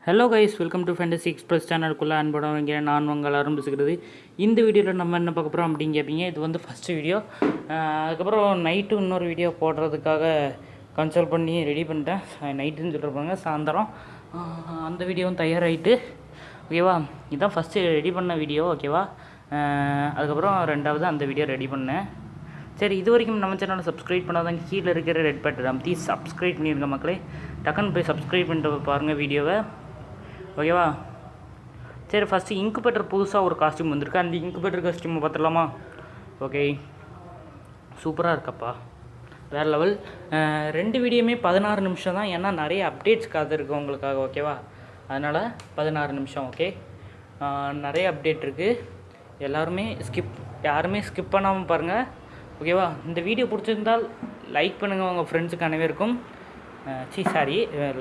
Hello guys, welcome to fantasy express சேனலுக்குள்ளே அன்படம் வைங்க. நான் உங்கள் ஆரம்பிச்சுக்கிறது. இந்த வீடியோவில் நம்ம என்ன பார்க்க போகிறோம் அப்படின்னு கேட்பீங்க. இது வந்து ஃபஸ்ட்டு வீடியோ. அதுக்கப்புறம் நைட்டு இன்னொரு வீடியோ போடுறதுக்காக கன்சல்ட் பண்ணி ரெடி பண்ணிட்டேன். நைட்டுன்னு சொல்லிருப்பாங்க, சாயந்தரம். அந்த வீடியோவும் தயாராகிட்டு, ஓகேவா. இதுதான் ஃபஸ்ட்டு ரெடி பண்ண வீடியோ, ஓகேவா. அதுக்கப்புறம் ரெண்டாவது அந்த வீடியோ ரெடி பண்ணேன். சரி, இது வரைக்கும் நம்ம சேனலை சப்ஸ்கிரைப் பண்ணாதாங்க கீழே இருக்கிற ரெட் பட்டன் அமைத்தி சப்ஸ்கிரைப் பண்ணியிருக்க மக்களே. டக்குன்னு போய் சப்ஸ்கிரைப் பண்ணிட்டு பாருங்கள் வீடியோவை, ஓகேவா. சரி, ஃபஸ்ட்டு இன்குபேட்டர் புதுசாக ஒரு காஸ்டியூம் வந்திருக்கு. அந்த இன்குபேட்டர் காஸ்டியூமை பார்த்துடலாமா? ஓகே, சூப்பராக இருக்கப்பா, வேறு லெவல். ரெண்டு வீடியோமே 16 நிமிஷம் தான், ஏன்னா நிறைய அப்டேட்ஸ் காத்திருக்கு உங்களுக்காக, ஓகேவா. அதனால் 16 நிமிஷம், ஓகே. நிறைய அப்டேட் இருக்குது, யாருமே ஸ்கிப் பண்ணாமல் பாருங்கள், ஓகேவா. இந்த வீடியோ பிடிச்சிருந்தால் லைக் பண்ணுங்கள் உங்கள் ஃப்ரெண்ட்ஸுக்கு அனைவருக்கும்.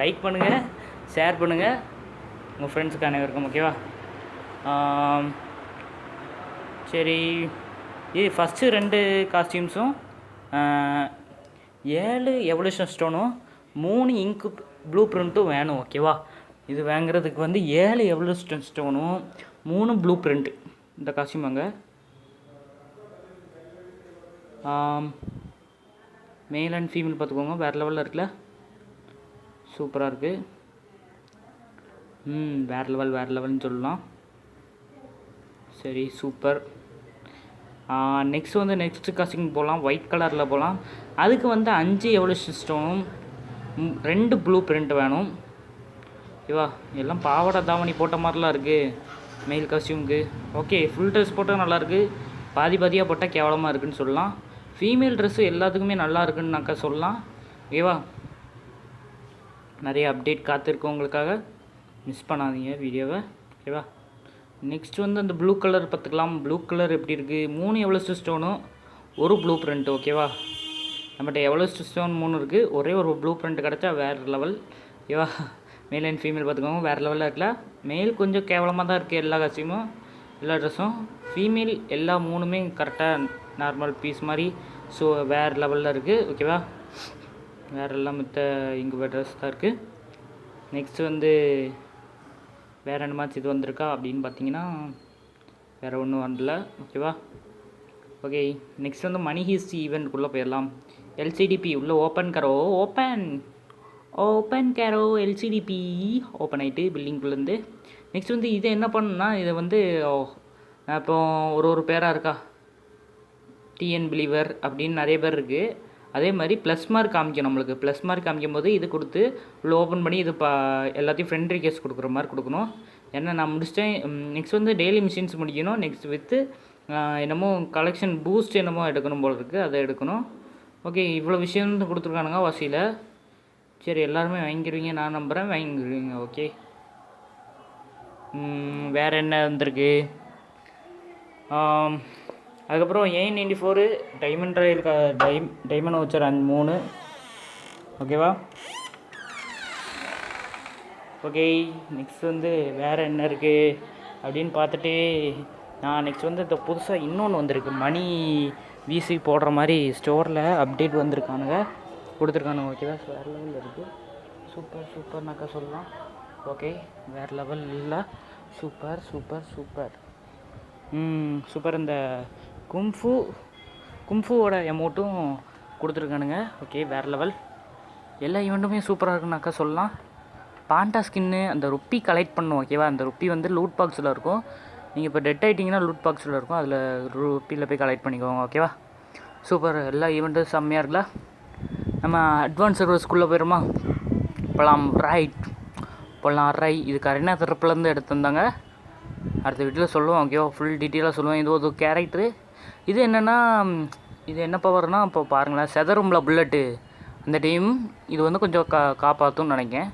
லைக் பண்ணுங்கள், ஷேர் பண்ணுங்கள் உங்கள் ஃப்ரெண்ட்ஸுக்கு அனைவருக்கும், ஓகேவா. சரி, இது ஃபஸ்ட்டு 2 காஸ்டியூம்ஸும் 7 எவல்யூஷன் ஸ்டோனும் 3 இங்கு ப்ளூ பிரிண்ட்டும் வேணும், ஓகேவா. இது வாங்குறதுக்கு வந்து 7 எவல்யூஷன் ஸ்டோனும் 3 ப்ளூ பிரிண்ட்டு இந்த காஸ்டியூம் வாங்க. மேல் அண்ட் ஃபீமேல் பார்த்துக்கோங்க, வேறு லெவலில் இருக்குல்ல, சூப்பராக இருக்குது. வேறு லெவல்னு சொல்லலாம். சரி, சூப்பர். நெக்ஸ்ட்டு காஸ்டியூம் போகலாம், ஒயிட் கலரில் போகலாம். அதுக்கு வந்து 5 எவல்யூஷன் ஸ்டோனும் 2 ப்ளூ பிரிண்ட் வேணும், ஓகேவா. எல்லாம் பாவாடை தாவணி போட்ட மாதிரிலாம் இருக்குது மெயில் காஸ்டியூமுக்கு. ஓகே, ஃபுல் ட்ரெஸ் போட்டால் நல்லாயிருக்கு, பாதியாக போட்டால் கேவலமாக இருக்குதுன்னு சொல்லலாம். ஃபீமேல் ட்ரெஸ்ஸு எல்லாத்துக்குமே நல்லா இருக்குதுன்னாக்கா சொல்லலாம், ஓகேவா. நிறைய அப்டேட் காத்திருக்கு உங்களுக்காக, மிஸ் பண்ணாதீங்க வீடியோவை, ஓகேவா. நெக்ஸ்ட் வந்து அந்த ப்ளூ கலர் பார்த்துக்கலாம். ப்ளூ கலர் எப்படி இருக்குது? 3 எவல்யூஷன் ஸ்டோனும் 1 ப்ளூ பிரிண்ட், ஓகேவா. நம்மகிட்ட எவல்யூஷன் ஸ்டோன் 3 இருக்குது, ஒரே ஒரு ப்ளூ பிரிண்ட் கிடச்சா வேறு லெவல், ஓகேவா. மேல் அண்ட் ஃபீமேல் பார்த்துக்கோங்க, வேறு லெவலில் இருக்குல்ல. மேல் கொஞ்சம் கேவலமாக தான் இருக்குது எல்லா காஸ்டியூமும், எல்லா ட்ரெஸ்ஸும். ஃபீமேல் எல்லா 3மே கரெக்டாக நார்மல் பீஸ் மாதிரி, ஸோ வேறு லெவலில் இருக்குது, ஓகேவா. வேறு எல்லாம் மித்த இன்குபேட்டர்ஸ் தான் இருக்குது. நெக்ஸ்ட்டு வந்து வேறு என்ன மேட்ச் இது வந்திருக்கா அப்படின்னு பார்த்தீங்கன்னா வேறு ஒன்றும் வரல, ஓகேவா. ஓகே, நெக்ஸ்ட் வந்து மணி ஹிஸ்ட்ரி ஈவெண்ட்டுக்குள்ளே போயிடலாம். எல்சிடிபி உள்ளே ஓப்பன் கேரோ எல்சிடிபி ஓப்பன் ஆகிட்டு பில்டிங்குள்ளேருந்து. நெக்ஸ்ட் வந்து இதை என்ன பண்ணுன்னா, இதை வந்து இப்போ ஒரு பேராக இருக்கா, டிஎன் பிலீவர் அப்படின்னு நிறைய பேர் இருக்குது. அதே மாதிரி ப்ளஸ் மார்க் காமிக்கும், நம்மளுக்கு ப்ளஸ் மார்க் காமிக்கும் போது இது கொடுத்து உள்ள ஓப்பன் பண்ணி இது எல்லாத்தையும் ஃப்ரெண்ட் ரிக்வெஸ்ட் கொடுக்குற மாதிரி கொடுக்கணும். ஏன்னா நான் முடிச்சிட்டேன். நெக்ஸ்ட் வந்து டெய்லி மிஷின்ஸ் முடிக்கணும். நெக்ஸ்ட் வித்து என்னமோ கலெக்ஷன் பூஸ்ட் என்னமோ எடுக்கணும் போல் இருக்குது, அதை எடுக்கணும். ஓகே, இவ்வளோ விஷயம் கொடுத்துருக்கானுங்க வாசியில். சரி, எல்லாருமே வாங்கிடுவீங்க நான் நம்புகிறேன், வாங்கிடுவீங்க, ஓகே. வேறு என்ன வந்திருக்கு? அதுக்கப்புறம் A94 diamond Royal diamond voucher 3, ஓகேவா. ஓகே, நெக்ஸ்ட் வந்து வேறு என்ன இருக்குது அப்படின்னு பார்த்துட்டு நெக்ஸ்ட் வந்து இந்த புதுசாக இன்னொன்று வந்திருக்கு, மணி வீசி போடுற மாதிரி ஸ்டோரில் அப்டேட் கொடுத்துருக்கானுங்க, ஓகேவா. வேறு லெவலில் இருக்குது, சூப்பர்னாக்கா சொல்லலாம். ஓகே, வேறு லெவல் இல்லை, சூப்பர். இந்த கும்ஃபுவோட எமௌண்ட்டும் கொடுத்துருக்கானுங்க, ஓகே, வேறு லெவல். எல்லா ஈவெண்ட்டுமே சூப்பராக இருக்குன்னாக்கா சொல்லலாம். பாண்டா ஸ்கின்னு அந்த ருப்பி கலெக்ட் பண்ணும், ஓகேவா. அந்த ருப்பி வந்து லூட் பாக்ஸில் இருக்கும், நீங்கள் இப்போ டெட் ஆகிட்டிங்கன்னா லூட் பாக்ஸில் இருக்கும், அதில் ருப்பியில் போய் கலெக்ட் பண்ணிக்கோங்க, ஓகேவா. சூப்பர், எல்லா ஈவெண்ட்டும் செம்மையாக இருக்குல்ல. நம்ம அட்வான்ஸ் சர்வர்ஸ்குள்ளே போயிடுமா? போகலாம் ரைட். இது கரெக்டாக தரப்புலேருந்து எடுத்துருந்தாங்க, அடுத்த வீட்டில் சொல்லுவோம், ஓகேவா. ஃபுல் டீட்டெயிலாக சொல்லுவோம். இது ஒரு கேரக்டரு. இது என்னென்னா, இது என்ன பவர்னால், இப்போ பாருங்களேன், செதறும்ல புல்லட்டு அந்த டைம் இது வந்து கொஞ்சம் காப்பாற்றும்னு நினைக்கிறேன்,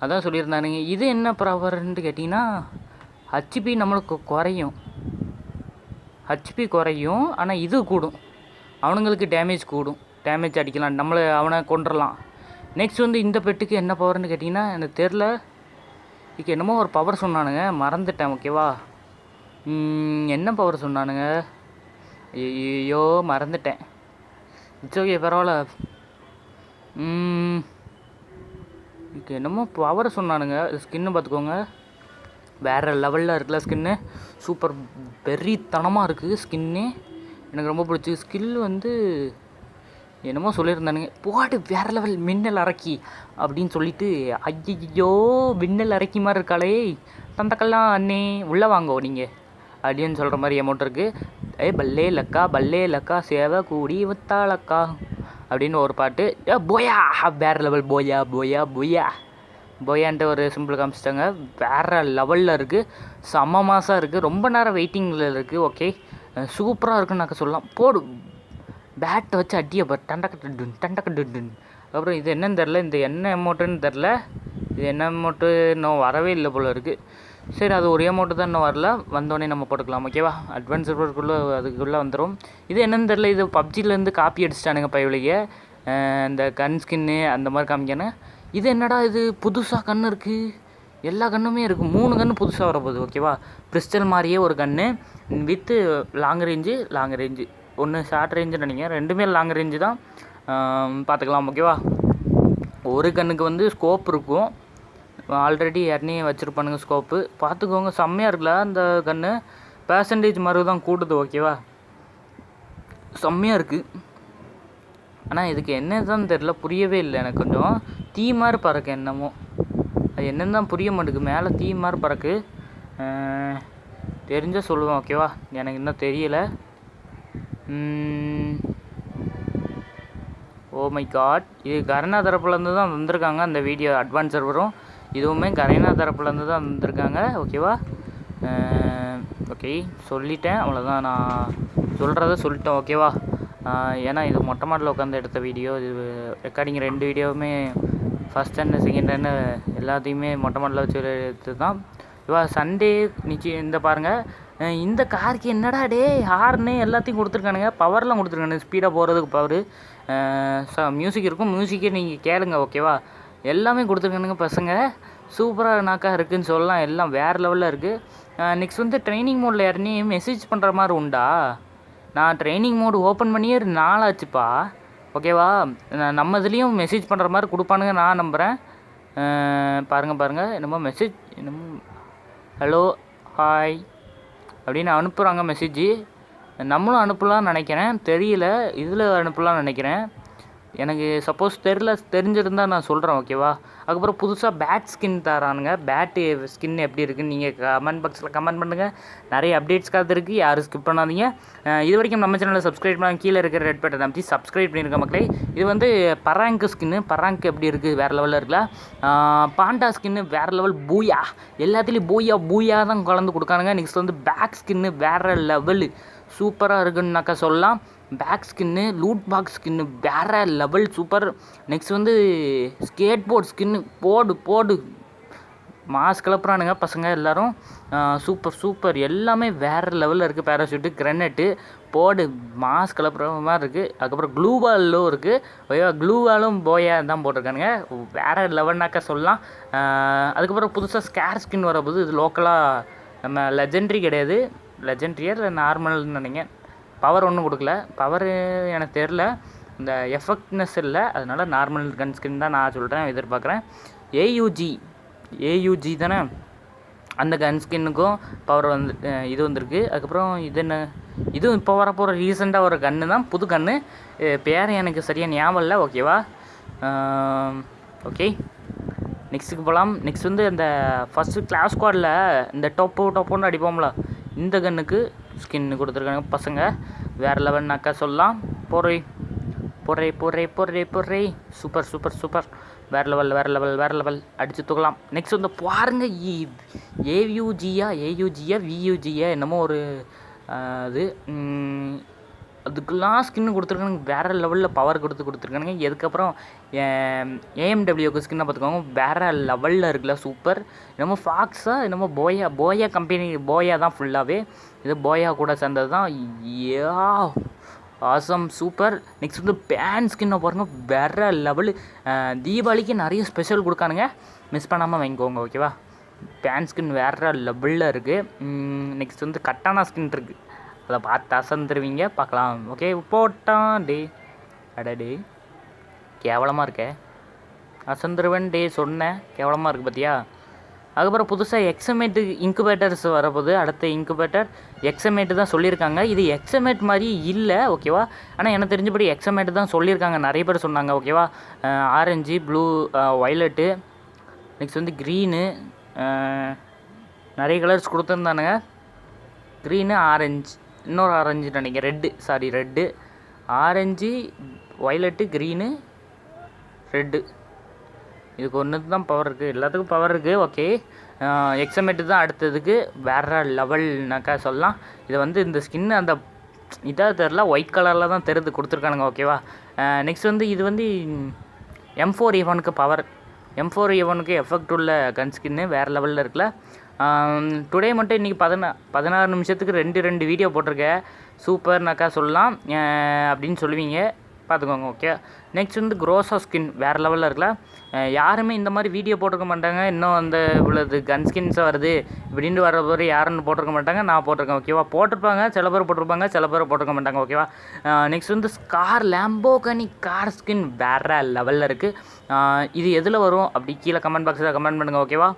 அதான் சொல்லியிருந்தானுங்க. இது என்ன பவர்ன்ட்டு கேட்டிங்கன்னா, ஹச்பி நம்மளுக்கு குறையும், ஆனால் இது கூடும், அவனுங்களுக்கு டேமேஜ் அடிக்கலாம், அவனை கொண்டுடலாம். நெக்ஸ்ட் வந்து இந்த பெட்டுக்கு என்ன பவர்னு கேட்டிங்கன்னா எனக்கு தெரில, இதுக்கு என்னமோ ஒரு பவர் சொன்னானுங்க, மறந்துட்டேன், ஓகேவா. என்ன பவர் சொன்னானுங்க, ஐயோ மறந்துட்டேன். இட்ஸ் ஓகே, பரவாயில்ல. இதுக்கு என்னமோ பவர் சொன்னானுங்க. ஸ்கின்னு பார்த்துக்கோங்க, வேறு லெவலில் இருக்குல்ல ஸ்கின்னு. சூப்பர் வெறித்தனமாக இருக்குது ஸ்கின்னு. எனக்கு ரொம்ப பிடிச்சி. ஸ்கில் வந்து என்னமோ சொல்லியிருந்தானுங்க, போடு வேறு லெவல் மின்னல் அரக்கி அப்படின்னு சொல்லிட்டு. ஐயோ மின்னல் அரக்கி மாதிரி இருக்காளே, தந்தக்கெல்லாம் அண்ணே உள்ளே வாங்கோ நீங்கள் அப்படின்னு சொல்கிற மாதிரி எமௌண்ட் இருக்குது. பல்லே லக்கா சேவை கூடி வித்தாளக்கா அப்படின்னு ஒரு பாட்டு. போயா வேறு லெவல், போயா போயா போயா போயான்ட்டு ஒரு சிம்பிள் காமிச்சிட்டாங்க. வேறு லெவலில் இருக்குது, செம்ம மாதம் இருக்குது. ரொம்ப நேரம் வெயிட்டிங்கில் இருக்குது. ஓகே சூப்பராக இருக்குன்னு சொல்லலாம். போடு பேட்டை வச்சு அடியை பார், டண்டக்க டுன். அப்புறம் இது என்னன்னு தெரில, இந்த என்ன எமௌண்ட்டுன்னு தெரில. இது என்ன எமௌண்ட்டு இன்னும் வரவே இல்லை போல் இருக்குது. சரி அது ஒரு எமௌண்ட்டு தான் இன்னும் வரல, வந்தோடனே நம்ம போட்டுக்கலாம். ஓகேவா, அட்வான்ஸ் சர்வருக்குள்ளே அதுக்குள்ளே வந்துடும். இது என்னன்னு தெரில, இது பப்ஜிலேருந்து காப்பி அடிச்சிட்டானுங்க பயவிலையே. இந்த கன் ஸ்கின்னு அந்த மாதிரி காமிக்கானு. இது என்னடா இது புதுசாக கன்று இருக்குது, எல்லா கன்றுமே இருக்குது. 3 கன்று புதுசாக வரப்போகுது. ஓகேவா, பிரிஸ்டல் மாதிரியே ஒரு கன்று வித்து லாங் ரேஞ்சு ஒன்று ஷார்ட் ரேஞ்சுன்னு நினைக்கிறேன், ரெண்டுமே லாங் ரேஞ்சு தான். பார்த்துக்கலாம். ஓகேவா, ஒரு கன்னுக்கு வந்து ஸ்கோப் இருக்கும், ஆல்ரெடி யாருனே வச்சுருப்பானுங்க ஸ்கோப்பு. பார்த்துக்கோங்க, செம்மையாக இருக்குல்ல அந்த கன்று. பேர்சன்டேஜ் மாதிரி தான் கூடுது. ஓகேவா, செம்மையாக இருக்குது. ஆனால் இதுக்கு என்ன தான் தெரில, புரியவே இல்லை எனக்கு. கொஞ்சம் தீ மாதிரி பறக்கு என்னமோ, அது என்னன்னு தான் புரிய மாட்டேங்குது. மேலே தீ மாதிரி பறக்கு. தெரிஞ்சால் சொல்லுவேன். ஓகேவா, எனக்கு இன்னும் தெரியலை. ஓ மை காட், இது கரைனா தரப்புலேருந்து தான் வந்திருக்காங்க அந்த வீடியோ. அட்வான்ஸ் சர்வரும் இதுவுமே கரைனா தரப்புலேருந்து தான் வந்திருக்காங்க. ஓகேவா, ஓகே சொல்லிட்டேன், அவ்வளோதான். நான் சொல்கிறத சொல்லிட்டேன். ஓகேவா, ஏன்னா இது மொட்டை மாடலில் உட்காந்து எடுத்த வீடியோ. இது ரெக்கார்டிங் 2 வீடியோவுமே ஃபஸ்ட் அண்ட் செகண்ட் அண்ட் எல்லாத்தையுமே மொட்டை மாடலில் வச்சு எடுத்து தான். இவா சண்டே நிச்சயம். இந்த பாருங்கள், இந்த காருக்கு என்னடா டே ஹார்னு எல்லாத்தையும் கொடுத்துருக்கானுங்க, பவர்லாம் கொடுத்துருக்கானுங்க, ஸ்பீடாக போகிறதுக்கு பவர். மியூசிக் இருக்கும், மியூசிக்கே நீங்கள் கேளுங்க. ஓகேவா, எல்லாமே கொடுத்துருக்கானுங்க பசங்க. சூப்பராக நாக்காக இருக்குதுன்னு சொல்லலாம், எல்லாம் வேறு லெவலில் இருக்குது. நெக்ஸ்ட் வந்து ட்ரைனிங் மோடில் யாருனே மெசேஜ் பண்ணுற மாதிரி உண்டா? நான் ட்ரைனிங் மோடு ஓப்பன் பண்ணியே 4 ஆச்சுப்பா. ஓகேவா, நம்ம இதுலேயும் மெசேஜ் பண்ணுற மாதிரி கொடுப்பானுங்க நான் நம்புகிறேன். பாருங்கள் என்னமோ மெசேஜ், என்னமோ ஹலோ ஹாய் அப்படின்னு அனுப்புகிறாங்க மெசேஜ். நம்மளும் அனுப்பலாம்னு நினைக்கிறேன், தெரியல, இதில் அனுப்பலாம்னு நினைக்கிறேன். எனக்கு சப்போஸ் தெரிஞ்சிருந்தால் நான் சொல்கிறேன். ஓகேவா, அதுக்கப்புறம் புதுசாக பேட் ஸ்கின் தரானுங்க. பேட்டு ஸ்கின் எப்படி இருக்குன்னு நீங்கள் கமெண்ட் பாக்ஸில் கமெண்ட் பண்ணுங்கள். நிறைய அப்டேட்ஸ் காத்திருக்கு, யாரும் ஸ்கிப் பண்ணாதீங்க. இது வரைக்கும் நம்ம சேனலில் சப்ஸ்கிரைப் பண்ணால் கீழே இருக்கிற ரெட் பட்டன் அமைச்சி சப்ஸ்கிரைப் பண்ணியிருக்க மக்களே. இது வந்து பராங்கு ஸ்கின்னு, பராங்கு எப்படி இருக்குது, வேறு லெவலில் இருக்குல்ல. பாண்டா ஸ்கின்னு வேறு லெவல், பூயா, எல்லாத்துலேயும் பூயா தான் கலந்து கொடுக்கானுங்க. நெக்ஸ்ட் வந்து பேக் ஸ்கின்னு வேறு லெவலு, சூப்பராக இருக்குன்னாக்கா சொல்லலாம். Bag skin, loot box skin வேறு லெவல் சூப்பர். நெக்ஸ்ட் வந்து ஸ்கேட் போர்ட் ஸ்கின்னு, போடு மாஸ் கிளப்புறானுங்க பசங்க எல்லோரும். சூப்பர் எல்லாமே வேறு லெவலில் இருக்குது. பேராஷூட்டு, கிரனேட்டு, போடு மாஸ் கிளப்புற மாதிரி இருக்குது. அதுக்கப்புறம் க்ளூவாலும் இருக்குது. க்ளூவாலும் போயா தான் போட்டிருக்கானுங்க, வேறு லெவல்னாக்கா சொல்லலாம். அதுக்கப்புறம் புதுசாக ஸ்கேர் ஸ்கின் வரப்போது. இது லோக்கலாக நம்ம லெஜெண்ட்ரி கிடையாது, லெஜெண்ட்ரியா இல்லை நார்மல்னு நினைக்கிறேன். பவர் ஒன்றும் கொடுக்கல, பவர் எனக்கு தெரில, இந்த எஃபெக்ட்னஸ் இல்லை, அதனால் நார்மல் கன் ஸ்கின் தான் நான் சொல்கிறேன், எதிர்பார்க்குறேன். ஏயூஜி தானே, அந்த கன் ஸ்கின்னுக்கும் பவர் வந்து இது வந்திருக்கு. அதுக்கப்புறம் இது என்ன, இதுவும் இப்போ வரப்போகிற ரீசெண்டாக ஒரு கன்று தான், புது கன்று. பேர் எனக்கு சரியாக ஞாபகம் இல்லை. ஓகேவா, ஓகே நெக்ஸ்ட்டுக்கு போகலாம். நெக்ஸ்ட் வந்து இந்த ஃபஸ்ட்டு கிளாஸ் ஸ்குவாடில் இந்த டொப்புன்னு அடிப்போம்ல, இந்த கன்னுக்கு ஸ்கின்னு கொடுத்துருக்காங்க பசங்க, வேறு லெவல்னாக்கா சொல்லலாம். பொறை சூப்பர் வேறு லெவல் அடித்து தூக்கலாம். நெக்ஸ்ட் வந்து பாருங்க, ஏயூஜியா வியூஜியா என்னமோ ஒரு அது, அதுக்கெல்லாம் ஸ்கின்னு கொடுத்துருக்கானுங்க, வேறு லெவலில் பவர் கொடுத்துருக்கானுங்க. இதுக்கப்புறம் ஏஎம்டபிள்யூக்கு ஸ்கின்னை பார்த்துக்கோங்க, வேறு லெவலில் இருக்குல்ல, சூப்பர். என்னமோ ஃபாக்ஸா என்னமோ போயா கம்பெனி, போயா தான் ஃபுல்லாகவே, இது போயா கூட சேர்ந்தது தான். Awesome super. நெக்ஸ்ட் வந்து பேன் ஸ்கின்னை பாருங்கள், வேறு லெவலு. தீபாவளிக்கு நிறைய ஸ்பெஷல் கொடுக்கானுங்க, மிஸ் பண்ணாமல் வாங்கிக்கோங்க. ஓகேவா, பேன் ஸ்கின் வேறு லெவலில் இருக்குது. நெக்ஸ்ட் வந்து கட்டானா ஸ்கின் இருக்குது, அதை பார்த்து அசந்துருவீங்க, பார்க்கலாம். ஓகே போட்டான் டே, அடடே கேவலமாக இருக்கே. அசந்துருவன் டே சொன்னேன், கேவலமாக இருக்குது பார்த்தியா. அதுக்கப்புறம் புதுசாக எக்ஸமேட்டு இன்குபேட்டர்ஸ் வரப்போகுது. அடுத்த இன்குபேட்டர் எக்ஸமேட்டு தான் சொல்லியிருக்காங்க. இது எக்ஸமேட் மாதிரி இல்லை, ஓகேவா. ஆனால் எனக்கு தெரிஞ்சபடி எக்ஸமேட்டு தான் சொல்லியிருக்காங்க, நிறைய பேர் சொன்னாங்க, ஓகேவா. ஆரஞ்சு, ப்ளூ, வயலட்டு, நெக்ஸ்ட் வந்து க்ரீனு, நிறைய கலர்ஸ் கொடுத்துருந்தானுங்க. க்ரீனு, ஆரஞ்சு, இன்னொரு ஆரஞ்சு நினைக்கிறேன், red, orange, violet, green, red. இதுக்கு ஒன்று தான் பவர் இருக்குது, எல்லாத்துக்கும் பவர் இருக்குது, ஓகே. எக்ஸமேட்டு தான் அடுத்ததுக்கு வேறு லெவல்னாக்கா சொல்லலாம். இதை வந்து இந்த ஸ்கின் அந்த இதாக தெரில, ஒயிட் கலரில் தான் தெரிந்து கொடுத்துருக்கானுங்க, ஓகேவா. நெக்ஸ்ட் வந்து இது வந்து M4A1க்கு பவர், M4A1க்கு எஃபெக்ட் உள்ள கன் ஸ்கின்னு வேறு லெவலில் இருக்குல்ல. டுடே மட்டும் இன்றைக்கி 16 நிமிஷத்துக்கு 2 வீடியோ போட்டிருக்கேன். சூப்பர்னாக்கா சொல்லலாம் அப்படின்னு சொல்லுவீங்க, பார்த்துக்கோங்க, ஓகே. நெக்ஸ்ட் வந்து க்ரோஸா ஸ்கின் வேறு லெவலில் இருக்குல்ல. யாருமே இந்த மாதிரி வீடியோ போட்டிருக்க மாட்டாங்க. இன்னும் அந்த இவ்வளோது கன் ஸ்கின்ஸாக வருது இப்படின்ட்டு வர போகிற யாருன்னு போட்டிருக்க மாட்டாங்க. நான் போட்டிருக்கேன், ஓகேவா. போட்டிருப்பாங்க, சில பேர் போட்டிருப்பாங்க, சில பேர் போட்டிருக்க மாட்டாங்க, ஓகேவா. நெக்ஸ்ட் வந்து லேம்போகனி கார் ஸ்கின் வேறு லெவலில் இருக்குது. இது எதில் வரும் அப்படி கீழே கமெண்ட் பாக்ஸில் கமெண்ட் பண்ணுங்கள், ஓகேவா.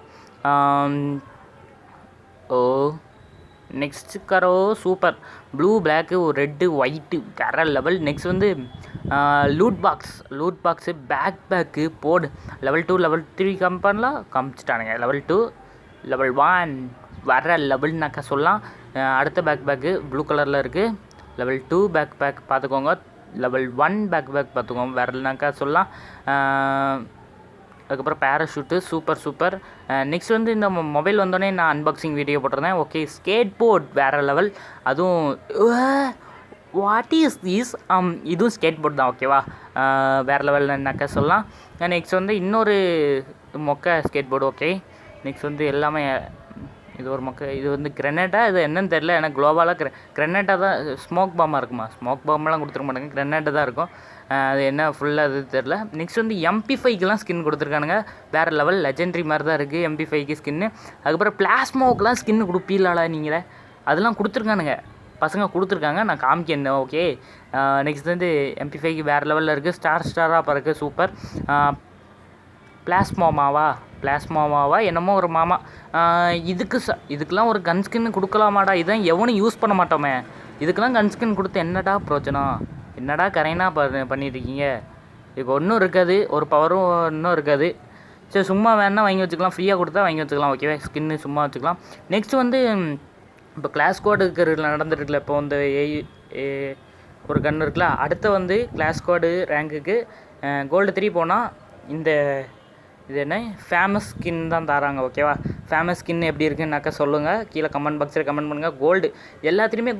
நெக்ஸ்ட் கரோ super, blue, black, red, white வேறு லெவல். நெக்ஸ்ட் வந்து லூட் பாக்ஸு, பேக்கு போடு. லெவல் 2 லெவல் 3 கம்பெனிலாம் காமிச்சிட்டானுங்க. லெவல் 2 லெவல் 1 வேறு லெவல்னாக்கா சொல்லலாம். அடுத்த பேக்கு ப்ளூ கலரில் இருக்குது. லெவல் 2 பேக் பார்த்துக்கோங்க. லெவல் 1 பேக் பார்த்துக்கோங்க, வேறுனாக்கா சொல்லலாம். அதுக்கப்புறம் பேராஷூட்டு சூப்பர். நெக்ஸ்ட் வந்து இந்த மொபைல் வந்தோடனே நான் அன்பாக்சிங் வீடியோ போட்டிருந்தேன், ஓகே. ஸ்கேட் போர்ட் வேறு லெவல், அதுவும் வாட் இஸ் திஸ், இதுவும் ஸ்கேட் போர்ட் தான், ஓகேவா. வேறு லெவல்னாக்கா சொல்லலாம். நெக்ஸ்ட் வந்து இன்னொரு மொக்க ஸ்கேட் போர்டு, ஓகே. நெக்ஸ்ட் வந்து எல்லாமே இது ஒரு இது வந்து கிரெனேட்டா, இது என்னன்னு தெரில. ஏன்னா குளோபாலாக கிரெனேட்டா தான், ஸ்மோக் பாமாக இருக்குமா, ஸ்மோக் பாம்பெலாம் கொடுத்துருக்க மாட்டாங்க, கிரெனேட்டா தான் இருக்கும். அது என்ன ஃபுல்லாக அது தெரில. நெக்ஸ்ட் வந்து MP5க்கெலாம் ஸ்கின் கொடுத்துருக்கானுங்க, வேறு லெவல் லெஜெண்ட்ரி மாதிரி தான் இருக்குது MP5க்கு ஸ்கின்னு. அதுக்கப்புறம் பிளாஸ்மோக்கெலாம் ஸ்கின்னு கொடுப்பீங்களா நீங்களே, அதெல்லாம் கொடுத்துருக்கானுங்க, பசங்க கொடுத்துருக்காங்க, நான் காமிக்கணும், ஓகே. நெக்ஸ்ட் வந்து MP5க்கு வேறு லெவலில் இருக்குது, ஸ்டாராக பறக்கு, சூப்பர். பிளாஸ்மாவாவா என்னமோ ஒரு மாமா. இதுக்கெலாம் ஒரு கன் ஸ்கின்னு கொடுக்கலாமாடா, இதான் எவனும் யூஸ் பண்ண மாட்டோமே, இதுக்கெலாம் கன் ஸ்கின் கொடுத்து என்னடா பிரோஜனம், என்னடா கரைனாக பண்ணியிருக்கீங்க. இதுக்கு ஒன்றும் இருக்காது, ஒரு பவரும் இன்னும் இருக்காது. சரி, சும்மா வேணால் வாங்கி வச்சுக்கலாம், ஃப்ரீயாக கொடுத்தா வாங்கி வச்சுக்கலாம், ஓகேவா. ஸ்கின்னு சும்மா வச்சுக்கலாம். நெக்ஸ்ட் வந்து இப்போ கிளாஸ் கோடு நடந்துருக்குல்ல, இப்போ வந்து ஒரு கன் இருக்குல்ல, அடுத்த வந்து கிளாஸ் கோடு ரேங்குக்கு கோல்டு 3 போனால் இந்த இது என்ன ஃபேமஸ் ஸ்கின் தான் தராங்க, ஓகேவா. ஃபேமஸ் ஸ்கின் எப்படி இருக்குன்னாக்கா சொல்லுங்கள், கீழே கமெண்ட் பாக்ஸில் கமெண்ட் பண்ணுங்கள். கோல்டு எல்லாத்துலேயுமே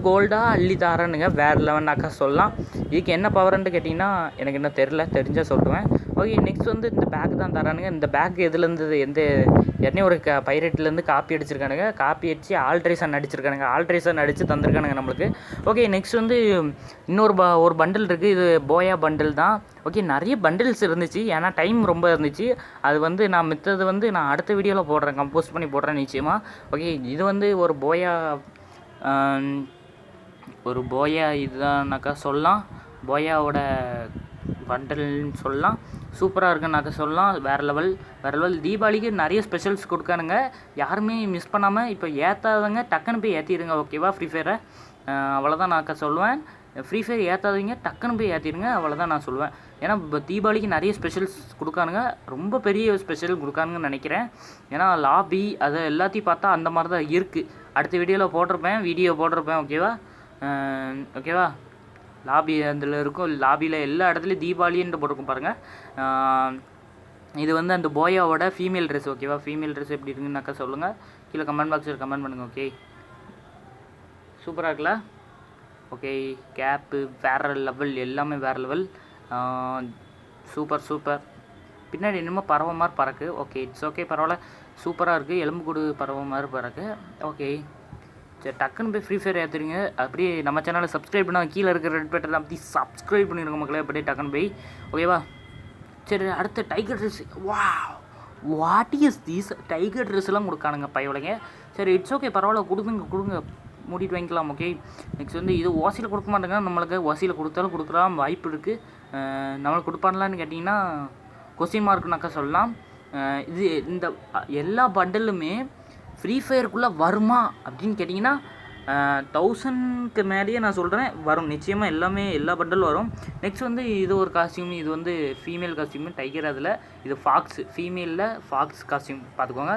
கோல்டாக அள்ளி தரேனுங்க, வேறு லெவல்னாக்கா சொல்லலாம். இதுக்கு என்ன பவர்ன்ட்டு கேட்டிங்கன்னா எனக்கு இன்னும் தெரிஞ்சால் சொல்லுவேன், ஓகே. நெக்ஸ்ட் வந்து இந்த பேக் தான் தரானுங்க. இந்த பேக் எதுலேருந்து, ஏற்கனவே ஒரு பைரேட்லேருந்து காப்பி அடிச்சிருக்கானுங்க, காப்பி அடித்து ஆல்ட்ரேஷன் அடித்து தந்திருக்கானுங்க நம்மளுக்கு, ஓகே. நெக்ஸ்ட் வந்து ஒரு பண்டில் இருக்குது, இது போயா பண்டில் தான், ஓகே. நிறைய பண்டில்ஸ் இருந்துச்சு, ஏன்னா டைம் ரொம்ப இருந்துச்சு. அது வந்து நான் மித்தது வந்து நான் அடுத்த வீடியோவில் போடுறேன், கம்போஸ் பண்ணி போடுறேன் நிச்சயமாக, ஓகே. இது வந்து ஒரு போயா இதுதான்னாக்கா சொல்லலாம், போயாவோட பண்டல்னு சொல்லலாம். சூப்பராக இருக்குன்னாக்கா சொல்லலாம், வேறு லெவல். தீபாவளிக்கு நிறைய ஸ்பெஷல்ஸ் கொடுக்கானுங்க, யாருமே மிஸ் பண்ணாமல் இப்போ ஏற்றாதவங்க டக்குன்னு போய் ஏற்றிடுங்க, ஓகேவா. ஃப்ரீ ஃபயரை அவ்வளோதான் நாக்கா சொல்லுவேன். ஃப்ரீ ஃபயர் ஏற்றாதீங்க, டக்குன்னு போய் ஏற்றிடுங்க, அவ்வளோதான் நான் சொல்லுவேன். ஏன்னா இப்போ தீபாவளிக்கு நிறைய ஸ்பெஷல்ஸ் கொடுக்கானுங்க, ரொம்ப பெரிய ஸ்பெஷல் கொடுக்கானுங்கன்னு நினைக்கிறேன். ஏன்னா லாபி அதை எல்லாத்தையும் பார்த்தா அந்த மாதிரி தான் இருக்குது. அடுத்த வீடியோவில் போட்டிருப்பேன், ஓகேவா. லாபி அதில் இருக்கும், லாபியில் எல்லா இடத்துலையும் தீபாவளின்னு போட்டிருக்கும் பாருங்கள். இது வந்து அந்த போயாவோட ஃபீமேல் ட்ரெஸ், ஓகேவா. ஃபீமேல் ட்ரெஸ் எப்படி இருக்குன்னாக்கா சொல்லுங்கள், கீழே கமெண்ட் பாக்ஸில் கமெண்ட் பண்ணுங்கள், ஓகே. சூப்பராக இருக்குல்ல, ஓகே. கேப்பு வேறு லெவல், எல்லாமே வேறு லெவல், சூப்பர். பின்னாடி என்னமோ பறவை மாதிரி பறக்கு, ஓகே. இட்ஸ் ஓகே, பரவாயில்ல, சூப்பராக இருக்குது. எலும்புக்கூடு பறவை மாதிரி பறக்கு, ஓகே. சரி, டக்குன்னு போய் ஃப்ரீ ஃபயர் ஏற்றுறீங்க. அப்படியே நம்ம சேனலை சப்ஸ்கிரைப் பண்ணால் கீழே இருக்கிற ரெட் பட்டன் அப்படி சப்ஸ்கிரைப் பண்ணிடுங்க மக்களே, அப்படியே டக்குன்னு போய், ஓகேவா. சரி, அடுத்த tiger dress, what is this, tiger ட்ரெஸ்லாம் கொடுக்கானுங்க பயவலைங்க. சரி, இட்ஸ் ஓகே, பரவாயில்ல, கொடுங்க, மூடிட்டு வாங்கிக்கலாம், ஓகே. நெக்ஸ்ட் வந்து இது ஓசியில் கொடுக்க மாட்டாங்க நம்மளுக்கு, ஓசியில் கொடுத்தாலும் கொடுக்கலாம் வாய்ப்பு இருக்குது. நம்மளுக்கு கொடுப்பான்லான்னு கேட்டிங்கன்னா கொஸ்டின் மார்க்குனாக்கா சொல்லலாம். இது இந்த எல்லா பண்டலுமே ஃப்ரீ ஃபயருக்குள்ளே வருமா அப்படின்னு கேட்டிங்கன்னா 1000க்கு மேலேயே நான் சொல்கிறேன் வரும், நிச்சயமாக எல்லாமே எல்லா பண்டலும் வரும். நெக்ஸ்ட் வந்து இது ஒரு காஸ்டியூம், இது வந்து ஃபீமேல் காஸ்டியூமு டைகர், அதில் இது ஃபாக்ஸு, ஃபீமேலில் ஃபாக்ஸ் காஸ்டியூம் பார்த்துக்கோங்க.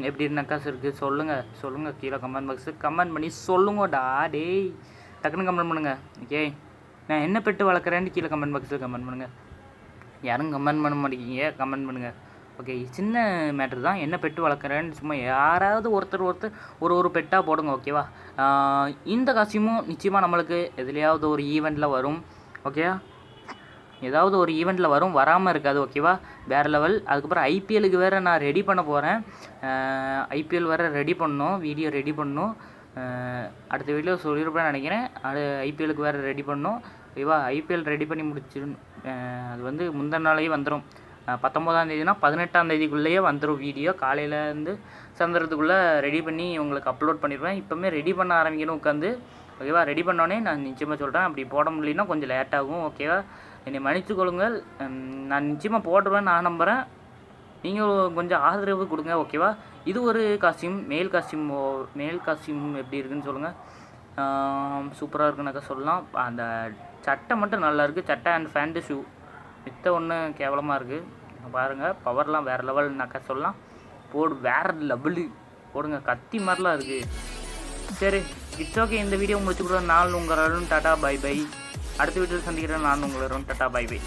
எப்படி நக்காஸ் இருக்குது சொல்லுங்கள் கீழே கமெண்ட் பாக்ஸு கமெண்ட் பண்ணி சொல்லுங்கடா டேய், டக்குன்னு கமெண்ட் பண்ணுங்கள். ஓகே, நான் என்ன பெட்டு வளர்க்குறேன்னு கீழே கமெண்ட் பாக்ஸில் கமெண்ட் பண்ணுங்கள். யாரும் கமெண்ட் பண்ண மாட்டேங்கிங்க, கமெண்ட் பண்ணுங்கள். ஓகே, சின்ன மேட்ரு தான், என்ன பெட்டு வளர்க்குறேன்னு சும்மா யாராவது ஒருத்தர் ஒரு பெட்டாக போடுங்க. ஓகேவா, இந்த காஸ்டியூமும் நிச்சயமாக நம்மளுக்கு எதுலையாவது ஒரு ஈவெண்ட்டில் வரும். ஓகேவா, ஏதாவது ஒரு ஈவெண்ட்டில் வரும், வராமல் இருக்காது. ஓகேவா, வேறு லெவல். அதுக்கப்புறம் ஐபிஎலுக்கு வேறு நான் ரெடி பண்ண போகிறேன். ஐபிஎல் வேறு ரெடி பண்ணணும், வீடியோ ரெடி பண்ணணும். அடுத்த வீடியோ சொல்லியிருப்பேன்னு நினைக்கிறேன். ஐபிஎலுக்கு வேறு ரெடி பண்ணணும். ஓகேவா, ஐபிஎல் ரெடி பண்ணி முடிச்சிடணும். அது வந்து முந்தின நாளையே வந்துடும். 19ஆம் தேதினா 18ஆம் தேதிக்குள்ளேயே வந்துடும் வீடியோ. காலையிலேருந்து சாயந்தரத்துக்குள்ளே ரெடி பண்ணி உங்களுக்கு அப்லோட் பண்ணிடுவேன். இப்போவுமே ரெடி பண்ண ஆரம்பிக்கணும் உட்காந்து. ஓகேவா, ரெடி பண்ணோன்னே நான் நிச்சயமாக சொல்கிறேன். அப்படி போட முடியலன்னா கொஞ்சம் லேட் ஆகும். ஓகேவா, என்னை மன்னித்து கொள்ளுங்கள். நான் நிச்சயமாக போட்டுருவேன் நான் நம்புகிறேன். நீங்கள் கொஞ்சம் ஆதரவு கொடுங்க. ஓகேவா, இது ஒரு காஸ்டியூம், மேல் காஸ்டியூம் எப்படி இருக்குன்னு சொல்லுங்கள். சூப்பராக இருக்குன்னாக்கா சொல்லலாம். அந்த சட்டை மட்டும் நல்லா இருக்குது, சட்டை அண்ட் ஃபேண்ட்டு ஷூ. மித்த ஒன்று கேவலமாக இருக்குது. பாருங்கள், பவர்லாம் வேறு லெவல்னாக்கா சொல்லலாம். வேறு லெவலு போடுங்க, கத்தி மாதிரிலாம் இருக்குது. சரி, இட்ஸ் ஓகே. இந்த வீடியோ முடிச்சு கூட நான் உங்கள் டாட்டா பை பை. அடுத்த வீடியோவில் சந்திக்கிறேன். நான் உங்கள் டாட்டா பை பை.